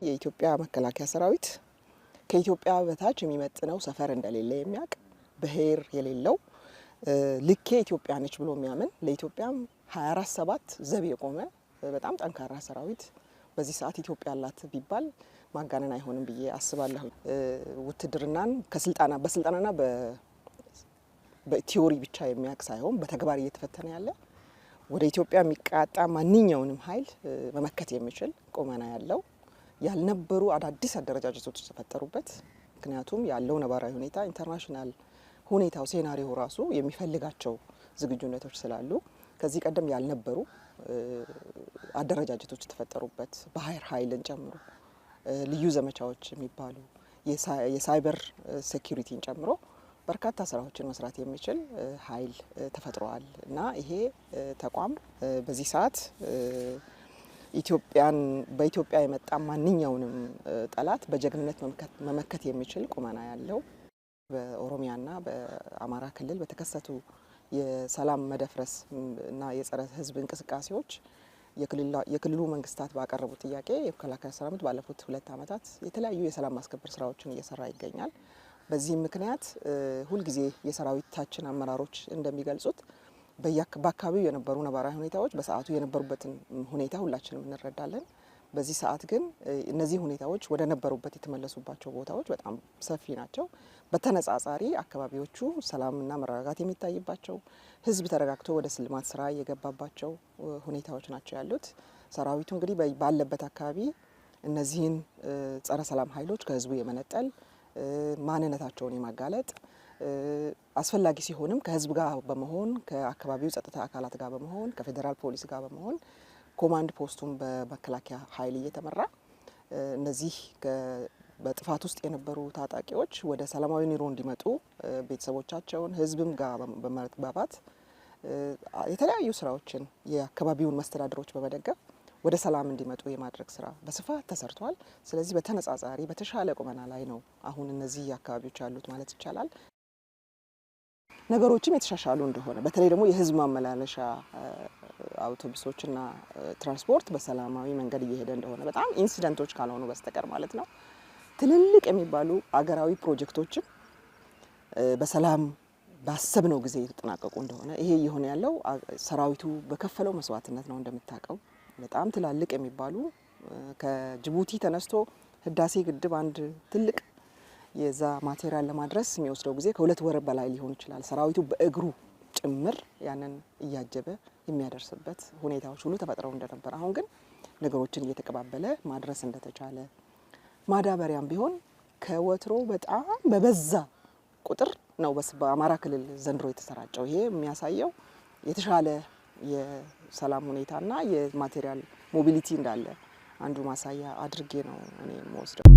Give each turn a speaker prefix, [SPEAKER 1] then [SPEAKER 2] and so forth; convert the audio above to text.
[SPEAKER 1] የኢትዮጵያ መከላከያ ሰራዊት ከኢትዮጵያ በታች የሚመጥነው ሰፈር እንደሌለ የሚያውቅ ብሔር የሌለው ልኬ ኢትዮጵያ ነች ብሎ የሚያምን ለኢትዮጵያም 24/7 ዘብ የቆመ በጣም ጠንካራ ሰራዊት በዚህ ሰዓት ኢትዮጵያ አላት ቢባል ማጋነን አይሆንም ብዬ አስባለሁ። ውትድርናን በስልጣናና በቲዮሪ ብቻ የሚያውቅ ሳይሆን በተግባር እየተፈተነ ያለ ወደ ኢትዮጵያ የሚቃጣ ማንኛውንም ኃይል መመከት የሚችል ቁመና ያለው ያልነበሩ አዳዲስ አደረጃጀቶች ተፈጠሩበት። ምክንያቱም ያለው ነባራዊ ሁኔታ ኢንተርናሽናል ሁኔታው ሴናሪዮ ራሱ የሚፈልጋቸው ዝግጁነቶች ስላሉ ከዚህ ቀደም ያልነበሩ አደረጃጀቶች ተፈጠሩበት። ባህር ኃይልን ጨምሮ ልዩ ዘመቻዎች የሚባሉ የሳይበር ሴኩሪቲን ጨምሮ በርካታ ስራዎችን መስራት የሚችል ኃይል ተፈጥሯል እና ይሄ ተቋም በዚህ ሰዓት በኢትዮጵያ የመጣ ማንኛውንም ጠላት በጀግንነት መመከት የሚችል ቁመና ያለው በኦሮሚያና በአማራ ክልል በተከሰቱ የሰላም መደፍረስ እና የጸረ ህዝብ እንቅስቃሴዎች የክልሉ መንግስታት ባቀረቡ ጥያቄ የመከላከያ ሰራዊት ባለፉት 2 ዓመታት የተለያዩ የሰላም ማስከበር ስራዎችን እየሰራ ይገኛል። በዚህ ምክንያት ሁሉ ጊዜ የሰራዊታችን አመራሮች እንደሚገልጹት በአካባቢው የነበሩ ነባራዊ ሁኔታዎች በሰዓቱ የነበሩበትን ሁኔታ ሁላችንም እንረዳለን። በዚህ ሰዓት ግን እነዚህ ሁኔታዎች ወደ ነበሩበት የተመለሱባቸው ቦታዎች በጣም ሰፊ ናቸው። በተነጻጻሪ አካባቢዎቹ ሰላምና መረጋጋት የሚታይባቸው ህዝብ ተረጋግቶ ወደ ልማት ስራ የገባባቸው ሁኔታዎች ናቸው ያሉት። ሰራዊቱ እንግዲህ ባለበት አካባቢ እነዚህን ጸረ ሰላም ኃይሎች ከህዝቡ የመነጠል ማንነታቸውን የማጋለጥ አስፈላጊ ሲሆንም ከህዝብ ጋር በመሆን ከአካባቢው ጸጥታ አካላት ጋር በመሆን ከፌደራል ፖሊስ ጋር በመሆን ኮማንድ ፖስቱን በመከላከያ ኃይል እየተመራ እነዚህ በጥፋት ውስጥ የነበሩ ታጣቂዎች ወደ ሰላማዊ ኑሮ እንዲመጡ ቤተሰቦቻቸውን ህዝብም ጋር በመግባባት የተለያዩ ስራዎችን የአካባቢውን መስተዳድሮች በመደገፍ ወደ ሰላም እንዲመጡ የማድረግ ስራ በስፋት ተሰርቷል። ስለዚህ በተነጻጻሪ በተሻለ ቁመና ላይ ነው አሁን እነዚህ አካባቢዎች ያሉት ማለት ይቻላል። ነገሮችም የተሻሻሉ እንደሆነ በተለይ ደግሞ የህዝብ ማመላለሻ አውቶቡሶችና ትራንስፖርት በሰላማዊ መንገድ እየሄደ እንደሆነ በጣም ኢንሲደንቶች ካልሆኑ በስተቀር ማለት ነው። ትልልቅ የሚባሉ አገራዊ ፕሮጀክቶችም በሰላም ባሰብነው ጊዜ የተጠናቀቁ እንደሆነ ይሄ እየሆነ ያለው ሰራዊቱ በከፈለው መስዋዕትነት ነው። እንደምታውቀው በጣም ትላልቅ የሚባሉ ከጅቡቲ ተነስቶ ህዳሴ ግድብ አንድ ትልቅ የዛ ማቴሪያል ለማድረስ የሚወስደው ጊዜ ከ2 ወር በላይ ሊሆን ይችላል። ሰራዊቱ በእግሩ ጭምር ያንን እያጀበ የሚያደርስበት ሁኔታዎች ሁሉ ተፈጥረው እንደነበር አሁን ግን ነገሮችን እየተቀባበለ ማድረስ እንደተቻለ ማዳበሪያም ቢሆን ከወትሮ በጣም በበዛ ቁጥር ነው በአማራ ክልል ዘንድሮ የተሰራጨው። ይሄ የሚያሳየው የተሻለ የሰላም ሁኔታና የማቴሪያል ሞቢሊቲ እንዳለ አንዱ ማሳያ አድርጌ ነው እኔ የምወስደው።